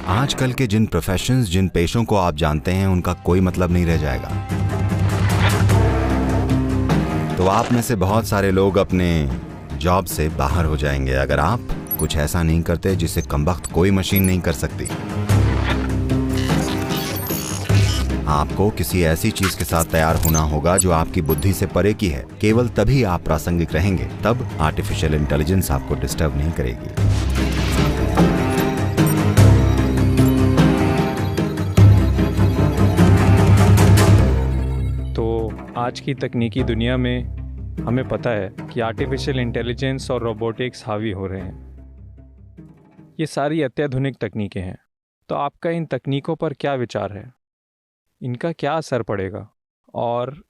आजकल के जिन प्रोफेशंस, जिन पेशों को आप जानते हैं, उनका कोई मतलब नहीं रह जाएगा। तो आप में से बहुत सारे लोग अपने जॉब से बाहर हो जाएंगे अगर आप कुछ ऐसा नहीं करते जिसे कमबख्त कोई मशीन नहीं कर सकती। आपको किसी ऐसी चीज के साथ तैयार होना होगा जो आपकी बुद्धि से परे की है। केवल तभी आप प्रासंगिक रहेंगे, तब आर्टिफिशियल इंटेलिजेंस आपको डिस्टर्ब नहीं करेगी। तो आज की तकनीकी दुनिया में हमें पता है कि आर्टिफिशियल इंटेलिजेंस और रोबोटिक्स हावी हो रहे हैं। ये सारी अत्याधुनिक तकनीकें हैं। तो आपका इन तकनीकों पर क्या विचार है? इनका क्या असर पड़ेगा और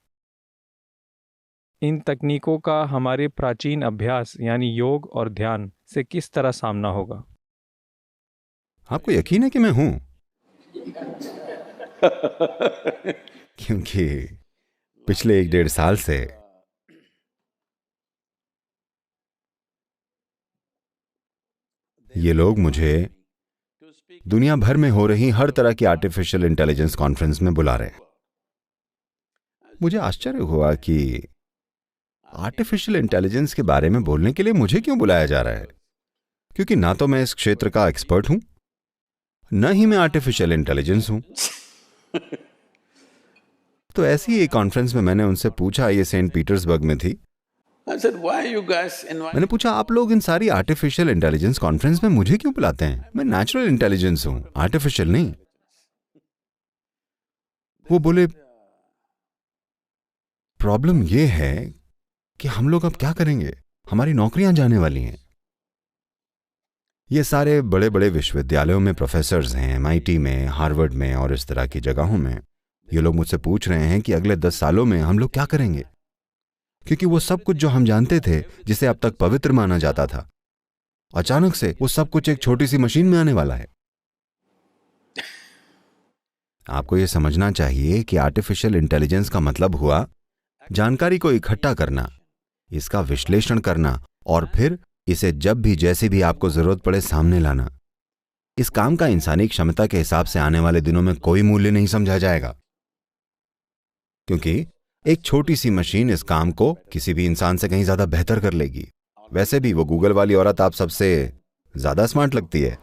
इन तकनीकों का हमारे प्राचीन अभ्यास यानी योग और ध्यान से किस तरह सामना होगा? आपको यकीन है कि मैं हूं? क्योंकि पिछले 1-1.5 साल से ये लोग मुझे दुनिया भर में हो रही हर तरह की आर्टिफिशियल इंटेलिजेंस कॉन्फ्रेंस में बुला रहे हैं। मुझे आश्चर्य हुआ कि आर्टिफिशियल इंटेलिजेंस के बारे में बोलने के लिए मुझे क्यों बुलाया जा रहा है, क्योंकि ना तो मैं इस क्षेत्र का एक्सपर्ट हूं, न ही मैं आर्टिफिशियल इंटेलिजेंस हूं। तो ऐसी एक कॉन्फ्रेंस में मैंने उनसे पूछा, ये सेंट पीटर्सबर्ग में थी। मैंने पूछा, आप लोग इन सारी आर्टिफिशियल इंटेलिजेंस कॉन्फ्रेंस में मुझे क्यों बुलाते हैं? मैं नेचुरल इंटेलिजेंस हूं, आर्टिफिशियल नहीं। वो बोले, प्रॉब्लम ये है कि हम लोग अब क्या करेंगे, हमारी नौकरियां जाने वाली हैं। ये सारे बड़े बड़े विश्वविद्यालयों में प्रोफेसर्स हैं, MIT में, हार्वर्ड में और इस तरह की जगहों में। ये लोग मुझसे पूछ रहे हैं कि अगले 10 सालों में हम लोग क्या करेंगे, क्योंकि वो सब कुछ जो हम जानते थे, जिसे अब तक पवित्र माना जाता था, अचानक से वो सब कुछ एक छोटी सी मशीन में आने वाला है। आपको ये समझना चाहिए कि आर्टिफिशियल इंटेलिजेंस का मतलब हुआ जानकारी को इकट्ठा करना, इसका विश्लेषण करना और फिर इसे जब भी जैसे भी आपको जरूरत पड़े सामने लाना। इस काम का इंसानी क्षमता के हिसाब से आने वाले दिनों में कोई मूल्य नहीं समझा जाएगा, क्योंकि एक छोटी सी मशीन इस काम को किसी भी इंसान से कहीं ज्यादा बेहतर कर लेगी। वैसे भी वो गूगल वाली औरत आप सबसे ज्यादा स्मार्ट लगती है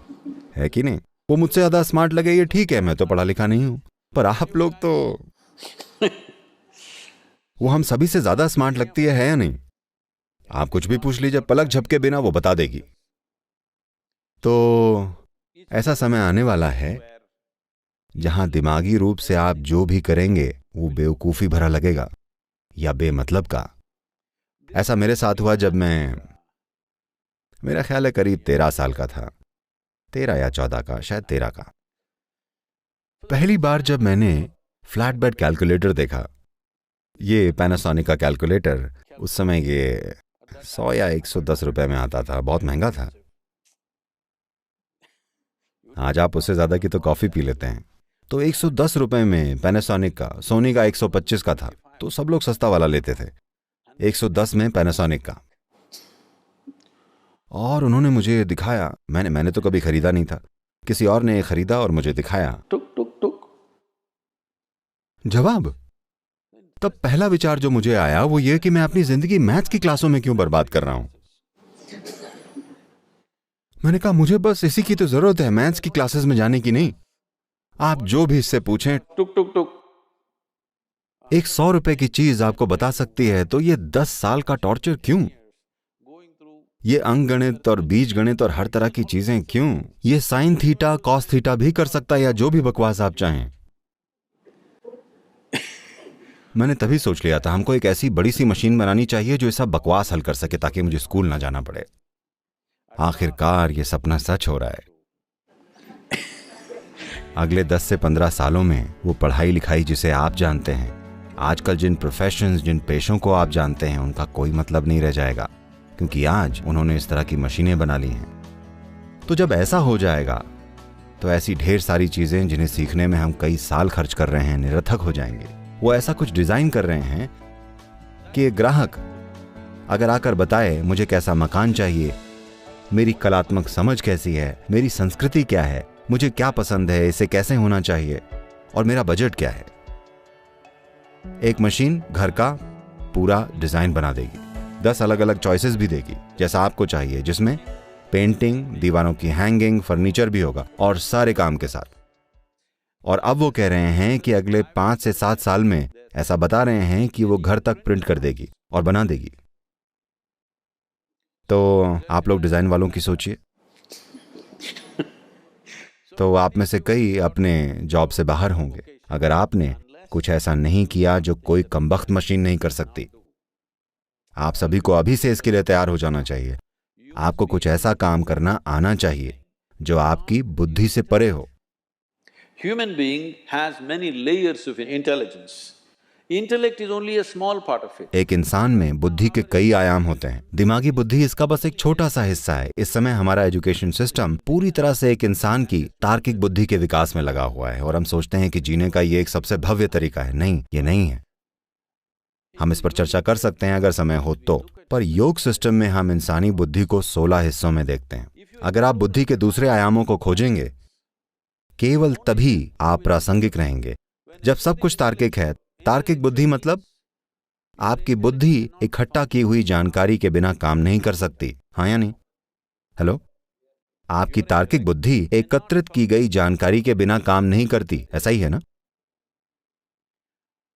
कि नहीं? वो मुझसे ज्यादा स्मार्ट लगे ये ठीक है, मैं तो पढ़ा लिखा नहीं हूं, पर आप लोग तो वो हम सभी से ज्यादा स्मार्ट लगती है या नहीं? आप कुछ भी पूछ लीजिए, पलक झपके बिना वो बता देगी। तो ऐसा समय आने वाला है जहां दिमागी रूप से आप जो भी करेंगे वो बेवकूफी भरा लगेगा या बेमतलब का। ऐसा मेरे साथ हुआ जब मेरा ख्याल है करीब 13 साल का था, 13 या 14 का, शायद 13 का। पहली बार जब मैंने फ्लैट बेड कैलकुलेटर देखा, ये पैनासोनिक का कैलकुलेटर, उस समय ये 100 या 110 रुपए में आता था, बहुत महंगा था। आज आप उससे ज्यादा की तो कॉफी पी लेते हैं। तो 110 रुपए में पैनासोनिक का, सोनी का 125 का था, तो सब लोग सस्ता वाला लेते थे। 110 में पैनासोनिक का, और उन्होंने मुझे दिखाया। मैंने तो कभी खरीदा नहीं था, किसी और ने खरीदा और मुझे दिखाया। टुक टुक टुक जवाब। तब पहला विचार जो मुझे आया वो ये कि मैं अपनी जिंदगी मैथ्स की क्लासों में क्यों बर्बाद कर रहा हूं। मैंने कहा, मुझे बस इसी की तो जरूरत है, मैथ्स की क्लासेस में जाने की नहीं। आप जो भी इससे पूछें, टुक टुक टुक, एक 100 रुपए की चीज आपको बता सकती है, तो ये 10 साल का टॉर्चर क्यों? ये अंकगणित और बीजगणित और हर तरह की चीजें क्यों? ये साइन थीटा, कॉस थीटा भी कर सकता है, या जो भी बकवास आप चाहें। मैंने तभी सोच लिया था, हमको एक ऐसी बड़ी सी मशीन बनानी चाहिए जो ये सब बकवास हल कर सके, ताकि मुझे स्कूल ना जाना पड़े। आखिरकार ये सपना सच हो रहा है। अगले 10 से 15 सालों में वो पढ़ाई लिखाई जिसे आप जानते हैं, आजकल जिन प्रोफेशंस, जिन पेशों को आप जानते हैं, उनका कोई मतलब नहीं रह जाएगा, क्योंकि आज उन्होंने इस तरह की मशीनें बना ली हैं। तो जब ऐसा हो जाएगा तो ऐसी ढेर सारी चीजें जिन्हें सीखने में हम कई साल खर्च कर रहे हैं निरर्थक हो जाएंगे। वो ऐसा कुछ डिजाइन कर रहे हैं कि एक ग्राहक अगर आकर बताए मुझे कैसा मकान चाहिए, मेरी कलात्मक समझ कैसी है, मेरी संस्कृति क्या है, मुझे क्या पसंद है, इसे कैसे होना चाहिए और मेरा बजट क्या है। एक मशीन घर का पूरा डिजाइन बना देगी, 10 अलग अलग चॉइसेस भी देगी जैसा आपको चाहिए, जिसमें पेंटिंग, दीवारों की हैंगिंग, फर्नीचर भी होगा और सारे काम के साथ। और अब वो कह रहे हैं कि अगले 5 से 7 साल में ऐसा बता रहे हैं कि वो घर तक प्रिंट कर देगी और बना देगी। तो आप लोग डिजाइन वालों की सोचिए। तो आप में से कई अपने जॉब से बाहर होंगे अगर आपने कुछ ऐसा नहीं किया जो कोई कमबख्त मशीन नहीं कर सकती। आप सभी को अभी से इसके लिए तैयार हो जाना चाहिए। आपको कुछ ऐसा काम करना आना चाहिए जो आपकी बुद्धि से परे हो। Human being has many layers of intelligence. Intellect is only a small part of it. एक इंसान में बुद्धि के कई आयाम होते हैं, दिमागी बुद्धि इसका बस एक छोटा सा हिस्सा है। इस समय हमारा एजुकेशन सिस्टम पूरी तरह से एक इंसान की तार्किक बुद्धि के विकास में लगा हुआ है और हम सोचते हैं कि जीने का ये एक सबसे भव्य तरीका है। नहीं, ये नहीं है। हम इस पर चर्चा कर सकते हैं अगर समय हो तो, पर योग सिस्टम में हम इंसानी बुद्धि को 16 हिस्सों में देखते हैं। अगर आप बुद्धि के दूसरे आयामों को खोजेंगे, केवल तभी आप प्रासंगिक रहेंगे। जब सब कुछ तार्किक है, तार्किक बुद्धि मतलब आपकी बुद्धि इकट्ठा की हुई जानकारी के बिना काम नहीं कर सकती। हाँ या नहीं? हेलो? आपकी तार्किक बुद्धि एकत्रित की गई जानकारी के बिना काम नहीं करती, ऐसा ही है ना?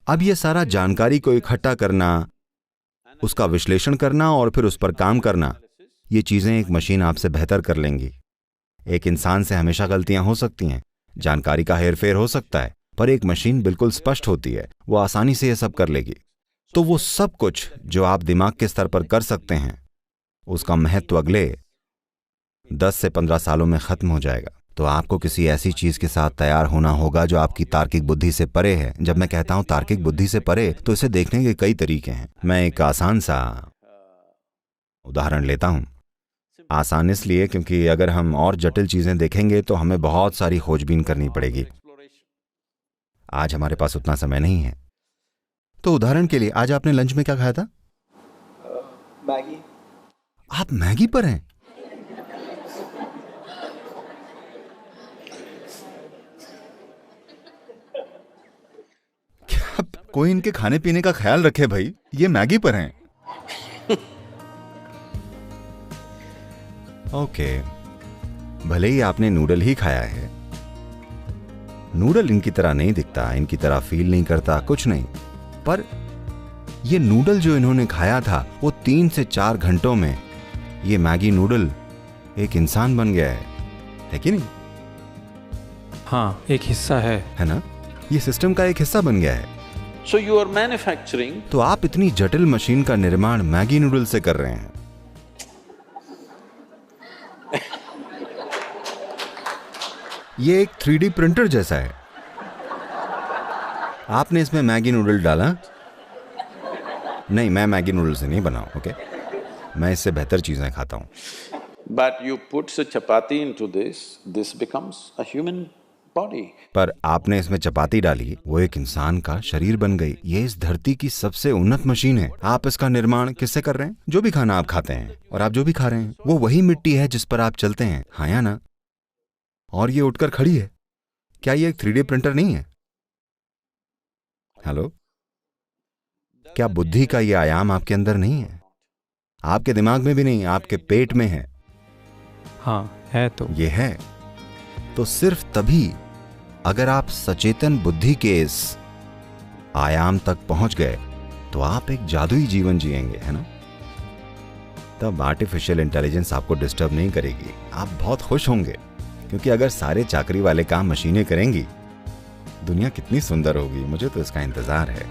अब यह सारा जानकारी को इकट्ठा करना, उसका विश्लेषण करना और फिर उस पर काम करना, ये चीजें एक मशीन आपसे बेहतर कर लेंगी। एक इंसान से हमेशा गलतियां हो सकती हैं, जानकारी का हेरफेर हो सकता है, पर एक मशीन बिल्कुल स्पष्ट होती है, वो आसानी से यह सब कर लेगी। तो वो सब कुछ जो आप दिमाग के स्तर पर कर सकते हैं, उसका महत्व अगले 10 से 15 सालों में खत्म हो जाएगा। तो आपको किसी ऐसी चीज के साथ तैयार होना होगा जो आपकी तार्किक बुद्धि से परे है। जब मैं कहता हूं तार्किक बुद्धि से परे, तो इसे देखने के कई तरीके हैं। मैं एक आसान सा उदाहरण लेता हूं। आसान इसलिए क्योंकि अगर हम और जटिल चीजें देखेंगे तो हमें बहुत सारी खोजबीन करनी पड़ेगी। आज हमारे पास उतना समय नहीं है। तो उदाहरण के लिए, आज आपने लंच में क्या खाया था? मैगी। आप मैगी पर हैं? क्या कोई इनके खाने पीने का ख्याल रखे भाई? ये मैगी पर हैं। ओके, भले ही आपने नूडल ही खाया है। नूडल इनकी तरह नहीं दिखता, इनकी तरह फील नहीं करता, कुछ नहीं। पर ये नूडल जो इन्होंने खाया था, वो 3 से 4 घंटों में ये मैगी नूडल एक इंसान बन गया है कि नहीं? हाँ, एक हिस्सा है ना? ये सिस्टम का एक हिस्सा बन गया है। So you are manufacturing. तो आप इतनी जटिल मशीन का निर्माण मैगी नूडल से कर रहे हैं। ये एक 3D प्रिंटर जैसा है। आपने इसमें मैगी नूडल डाला? नहीं, मैं मैगी नूडल से नहीं बना हूं, ओके? मैं इससे बेहतर चीजें खाता हूं। But you put a chapati into this becomes a human body. पर आपने इसमें चपाती डाली, वो एक इंसान का शरीर बन गई। ये इस धरती की सबसे उन्नत मशीन है। आप इसका निर्माण किससे कर रहे हैं? जो भी खाना आप खाते हैं और आप जो भी खा रहे हैं, वो वही मिट्टी है जिस पर आप चलते हैं। हाँ या ना? और ये उठकर खड़ी है। क्या ये एक 3D प्रिंटर नहीं है? हेलो? क्या बुद्धि का ये आयाम आपके अंदर नहीं है? आपके दिमाग में भी नहीं, आपके पेट में है। हाँ, है तो। ये है। तो सिर्फ तभी अगर आप सचेतन बुद्धि के इस आयाम तक पहुंच गए तो आप एक जादुई जीवन जिएंगे, है ना? तब आर्टिफिशियल इंटेलिजेंस आपको डिस्टर्ब नहीं करेगी। आप बहुत खुश होंगे, क्योंकि अगर सारे चाकरी वाले काम मशीनें करेंगी, दुनिया कितनी सुंदर होगी। मुझे तो इसका इंतजार है।